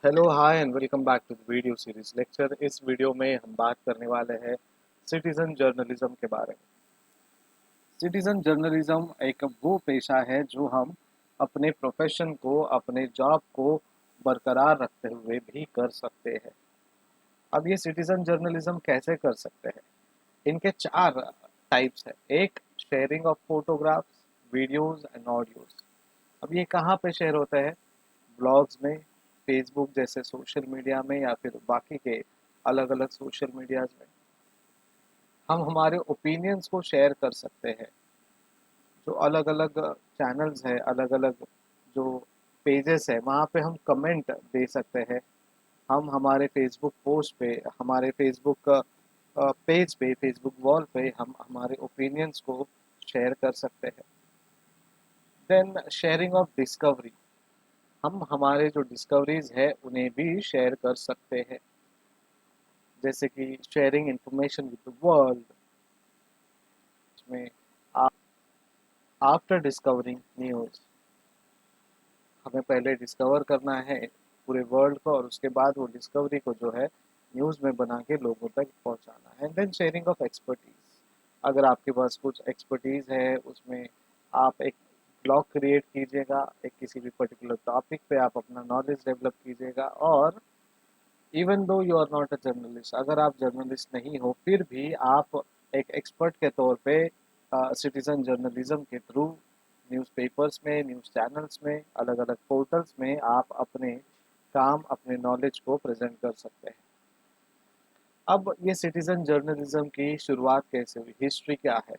Hello hi and welcome back to the video series lecture. इस video में हम बात करने वाले हैं सिटीजन जर्नलिज्म के बारे में। सिटीजन जर्नलिज्म एक वो पेशा है जो हम अपने प्रोफेशन को, अपने जॉब को बरकरार रखते हुए भी कर सकते हैं। अब ये सिटीजन जर्नलिज्म कैसे कर सकते हैं? इनके चार टाइप्स है। एक, sharing of photographs, videos and audios. अब ये कहाँ पे शेयर होते हैं? ब्लॉग्स में, फेसबुक जैसे सोशल मीडिया में, या फिर बाकी के अलग अलग सोशल मीडियाज में हम हमारे ओपिनियंस को शेयर कर सकते हैं। जो अलग अलग चैनल्स है, अलग अलग जो पेजेस है, वहाँ पे हम कमेंट दे सकते हैं। हम हमारे फेसबुक पोस्ट पे, हमारे फेसबुक पेज पे, फेसबुक वॉल पे हम हमारे ओपिनियंस को शेयर कर सकते हैं। देन शेयरिंग ऑफ डिस्कवरी, हम हमारे जो डिस्कवरीज है उन्हें भी शेयर कर सकते हैं। जैसे कि sharing information with the world में, आफ्टर डिस्कवरिंग न्यूज, हमें पहले डिस्कवर करना है पूरे वर्ल्ड को और उसके बाद वो डिस्कवरी को जो है न्यूज़ में बना के लोगों तक पहुंचाना है। देन शेयरिंग ऑफ एक्सपर्टीज, अगर आपके पास कुछ एक्सपर्टीज है उसमें आप एक ब्लॉग क्रिएट कीजिएगा, एक किसी भी पर्टिकुलर टॉपिक पे आप अपना नॉलेज डेवलप कीजिएगा। और even though you are not a journalist, अगर आप जर्नलिस्ट नहीं हो फिर भी आप एक एक्सपर्ट के तौर पे सिटीजन जर्नलिज्म के थ्रू न्यूज़पेपर्स में, न्यूज़ चैनल्स में, अलग अलग पोर्टल्स में आप अपने काम, अपने नॉलेज को प्रेजेंट कर सकते हैं। अब ये सिटीजन जर्नलिज्म की शुरुआत कैसे हुई, हिस्ट्री क्या है?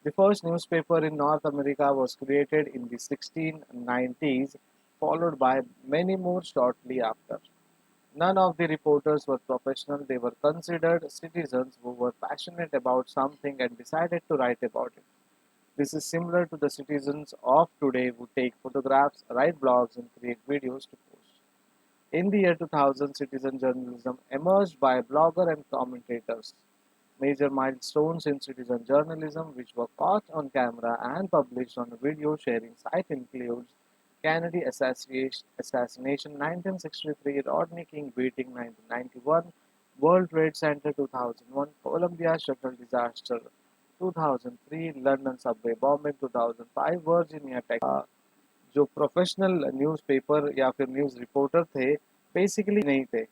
The first newspaper in North America was created in the 1690s, followed by many more shortly after. None of the reporters were professional, they were considered citizens who were passionate about something and decided to write about it. This is similar to the citizens of today who take photographs, write blogs, and create videos to post. In the year 2000, citizen journalism emerged by bloggers and commentators. Major milestones in citizen journalism which were caught on camera and published on a video sharing site includes Kennedy assassination 1963, Rodney King beating 1991, World Trade Center 2001, Columbia shuttle disaster 2003, London subway bombing 2005, Virginia Tech। जो professional newspaper या फिर news reporter थे, basically नहीं थे।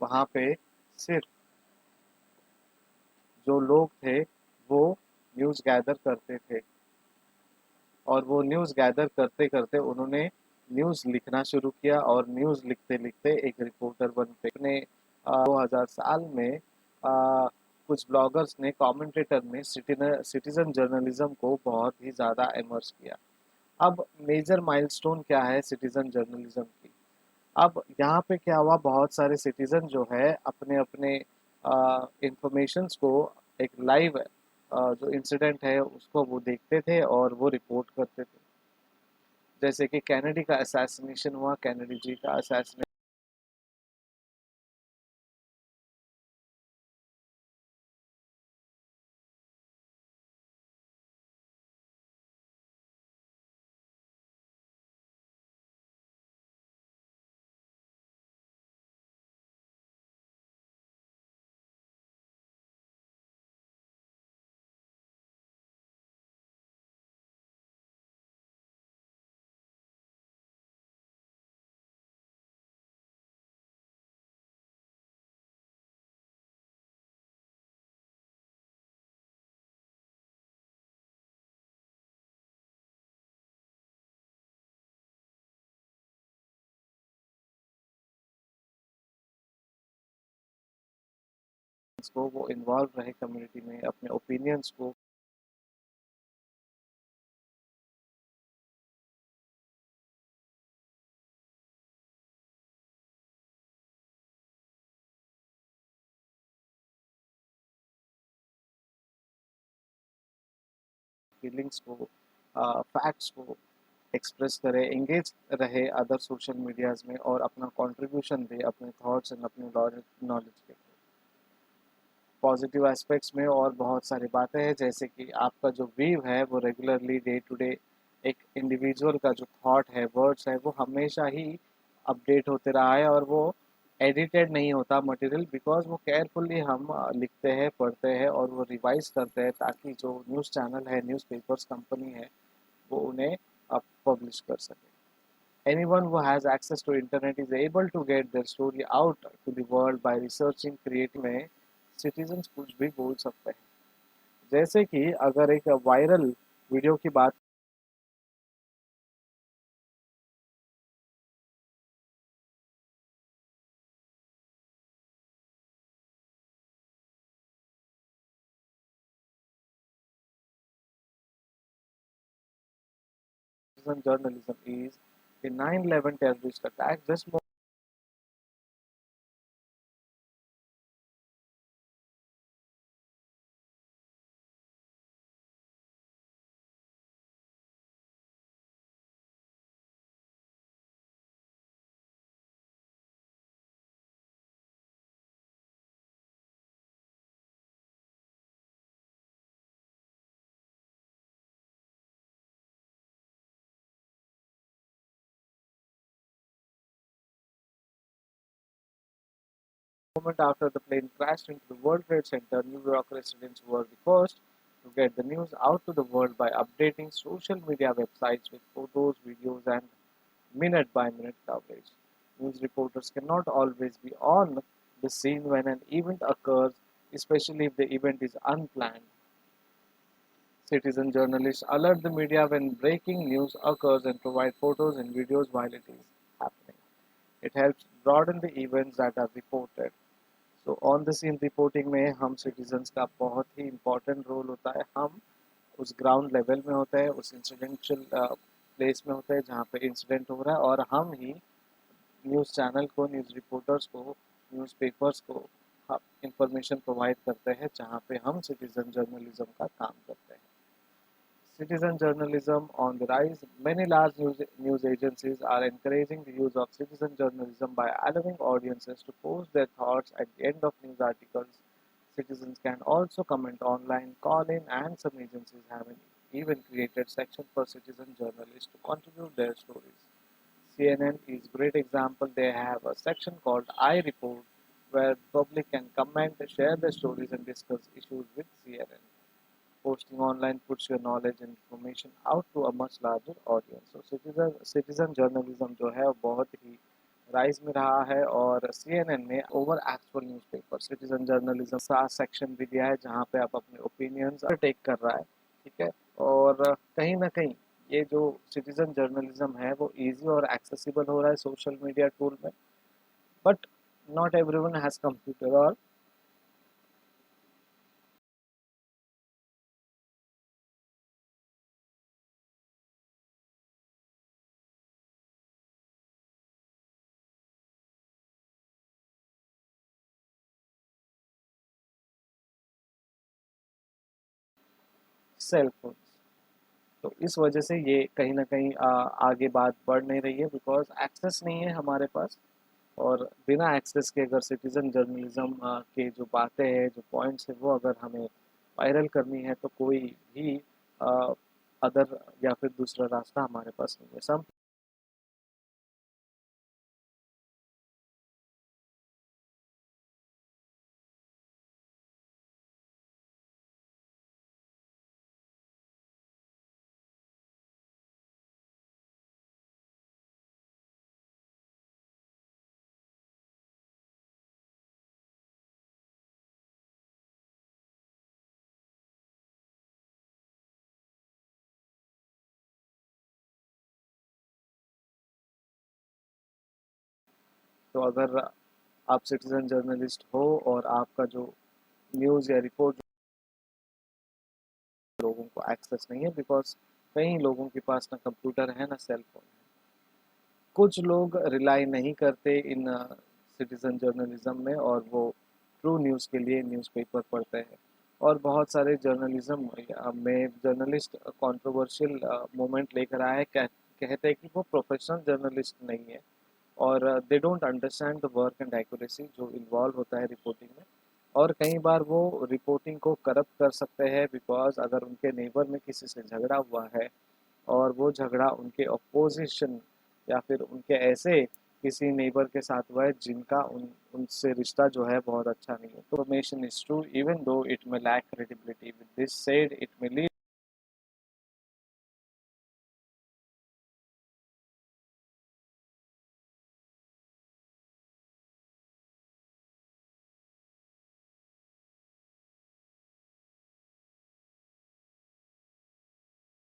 वहाँ पे सिर्फ जो लोग थे वो न्यूज़ गैदर करते थे, और वो न्यूज़ गैदर करते करते उन्होंने न्यूज़ लिखना शुरू किया, और न्यूज़ लिखते लिखते एक रिपोर्टर बनते। अपने 2000 साल में कुछ ब्लॉगर्स ने, कमेंटेटर ने सिटीजन जर्नलिज्म को बहुत ही ज़्यादा इमर्स किया। अब मेजर माइलस्टोन क्या है सिटीजन जर्नलिज्म की? अब यहाँ पे क्या हुआ, बहुत सारे सिटीजन जो है अपने अपने इंफॉर्मेशंस को एक लाइव जो इंसिडेंट है उसको वो देखते थे और वो रिपोर्ट करते थे। जैसे कि कैनेडी का असैसिनेशन हुआ, कैनेडी जी का असैसिनेशन को वो इन्वॉल्व रहे कम्युनिटी में, अपने ओपिनियंस को फीलिंग्स को, फैक्ट्स को एक्सप्रेस करे, एंगेज रहे अदर सोशल मीडियाज में और अपना कंट्रीब्यूशन दे अपने थॉट्स एंड अपने नॉलेज के। पॉजिटिव एस्पेक्ट्स में और बहुत सारी बातें हैं, जैसे कि आपका जो व्यू है वो रेगुलरली डे टू डे एक इंडिविजुअल का जो थॉट है, वर्ड्स है, वो हमेशा ही अपडेट होते रहा है और वो एडिटेड नहीं होता मटेरियल, बिकॉज वो केयरफुली हम लिखते हैं, पढ़ते हैं और वो रिवाइज करते हैं ताकि जो न्यूज़ चैनल है, न्यूज़पेपर्स कंपनी है, वो उन्हें पब्लिश कर सके। Anyone who has access to internet is able to get their story out to the world by researching creative में citizens कुछ भी बोल सकते हैं। जैसे कि अगर एक वायरल वीडियो की बात citizen journalism is the 9/11 terrorist attack just more moment after the plane crashed into the World Trade Center, New York residents were the first to get the news out to the world by updating social media websites with photos, videos, and minute by minute coverage. News reporters cannot always be on the scene when an event occurs, especially if the event is unplanned. Citizen journalists alert the media when breaking news occurs and provide photos and videos while it is happening. It helps broaden the events that are reported. So on the scene reporting में हम citizens का बहुत ही important role होता है। हम उस ground level में होते हैं, उस इंसिडेंशियल प्लेस में होते हैं जहाँ पे इंसिडेंट हो रहा है, और हम ही न्यूज़ चैनल को, न्यूज़ रिपोर्टर्स को, न्यूज़पेपर्स को इंफॉर्मेशन प्रोवाइड करते हैं जहाँ पे हम सिटीजन जर्नलिज्म का काम करते हैं। Citizen journalism on the rise. Many large news agencies are encouraging the use of citizen journalism by allowing audiences to post their thoughts at the end of news articles. Citizens can also comment online, call in, and some agencies have even created sections for citizen journalists to contribute their stories. CNN is a great example. They have a section called I Report where the public can comment, share their stories, and discuss issues with CNN. Posting online puts your knowledge and information out to a much larger audience. So citizen journalism जो है वो बहुत ही rise में रहा है, और CNN ने over actual newspaper citizen journalism का सेक्शन भी दिया है जहाँ पे आप अपने ओपिनियंस टेक कर रहा है, ठीक है। और कहीं ना कहीं ये जो सिटीजन जर्नलिज्म है वो इजी और एक्सेसिबल हो रहा है सोशल मीडिया टूल में, but not everyone has computer और सेल फोन। तो इस वजह से ये कहीं न कहीं आगे बात बढ़ नहीं रही है, बिकॉज़ एक्सेस नहीं है हमारे पास। और बिना एक्सेस के अगर सिटीज़न जर्नलिज़्म के जो बातें हैं, जो पॉइंट्स हैं, वो अगर हमें वायरल करनी है तो कोई भी अ, अदर या फिर दूसरा रास्ता हमारे पास नहीं है। सम तो अगर आप सिटीज़न जर्नलिस्ट हो और आपका जो न्यूज़ या रिपोर्ट लोगों को एक्सेस नहीं है, बिकॉज़ कई लोगों के पास ना कंप्यूटर है, ना सेल फ़ोन है। कुछ लोग रिलाई नहीं करते इन सिटीज़न जर्नलिज़्म में और वो ट्रू न्यूज़ के लिए न्यूज़पेपर पढ़ते हैं। और बहुत सारे जर्नलिज़्म में जर्नलिस्ट कंट्रोवर्शियल मोमेंट लेकर आए हैं, कहते हैं कि वो प्रोफेशनल जर्नलिस्ट नहीं है, और they don't understand the work and accuracy जो इन्वॉल्व होता है रिपोर्टिंग में। और कई बार वो रिपोर्टिंग को करप्ट कर सकते हैं, बिकॉज अगर उनके नेबर में किसी से झगड़ा हुआ है और वो झगड़ा उनके अपोजिशन या फिर उनके ऐसे किसी नेबर के साथ हुआ है जिनका उनसे रिश्ता जो है बहुत अच्छा नहीं है, तो information is true even though it may lack credibility. With this said it may lead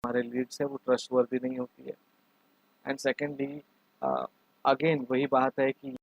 हमारे लीड्स है वो ट्रस्टवर्दी नहीं होती है। एंड सेकेंडली, अगेन वही बात है कि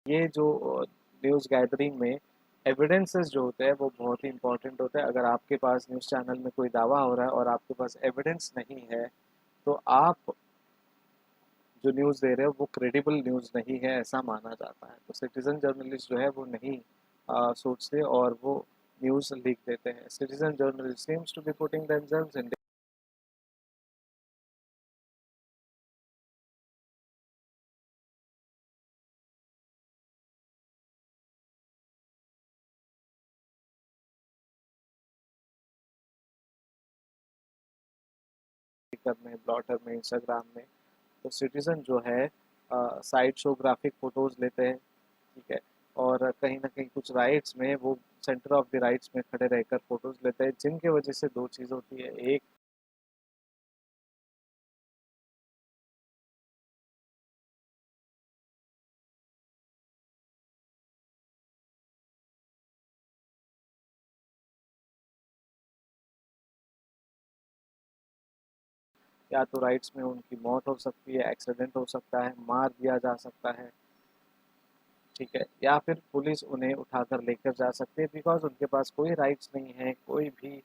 ये जो न्यूज़ गैदरिंग में एविडेंसेस जो होते हैं वो बहुत ही इंपॉर्टेंट होते हैं। अगर आपके पास न्यूज़ चैनल में कोई दावा हो रहा है और आपके पास एविडेंस नहीं है, तो आप जो न्यूज़ दे रहे हो वो क्रेडिबल न्यूज़ नहीं है, ऐसा माना जाता है। तो सिटीजन जर्नलिस्ट जो है वो नहीं सोचते और वो न्यूज़ लीक देते हैं। Citizen journalist seems to be putting themselves in speaker में, ब्लॉटर में, इंस्टाग्राम में। तो सिटीजन जो है साइड शो ग्राफिक फोटोज लेते हैं, ठीक है, और कहीं ना कहीं कुछ राइट्स में वो सेंटर ऑफ द राइट्स में खड़े रहकर फोटोज लेते हैं, जिनके वजह से दो चीज़ होती है। एक, या तो राइट्स में उनकी मौत हो सकती है, एक्सीडेंट हो सकता है, मार दिया जा सकता है, ठीक है, या फिर पुलिस उन्हें उठाकर लेकर जा सकती है, बिकॉज उनके पास कोई राइट्स नहीं है, कोई भी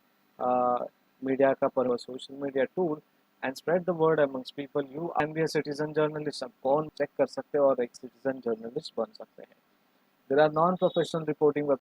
मीडिया का पर social media tool and spread the word amongst people. You can be a citizen journalist. अब कौन चेक कर सकते हैं और एक सिटीजन जर्नलिस्ट बन सकते हैं? There are non professional reporting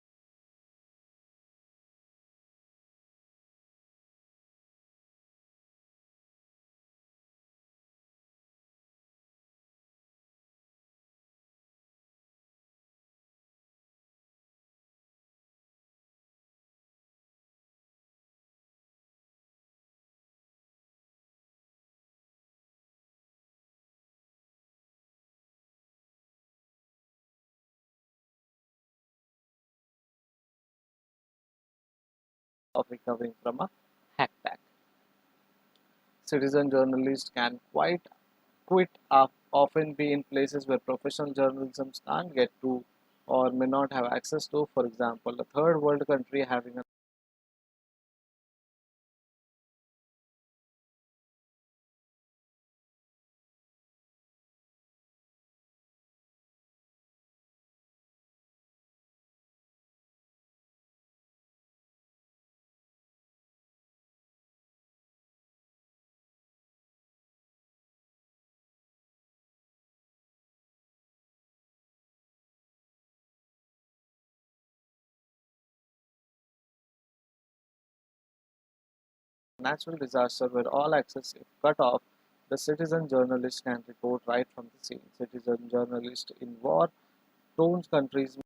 of recovering from a hack attack. Citizen journalists can quit up, often be in places where professional journalism can't get to or may not have access to. For example, a third world country having a natural disaster where all access is cut off, the citizen journalist can report right from the scene. Citizen journalists in war torn countries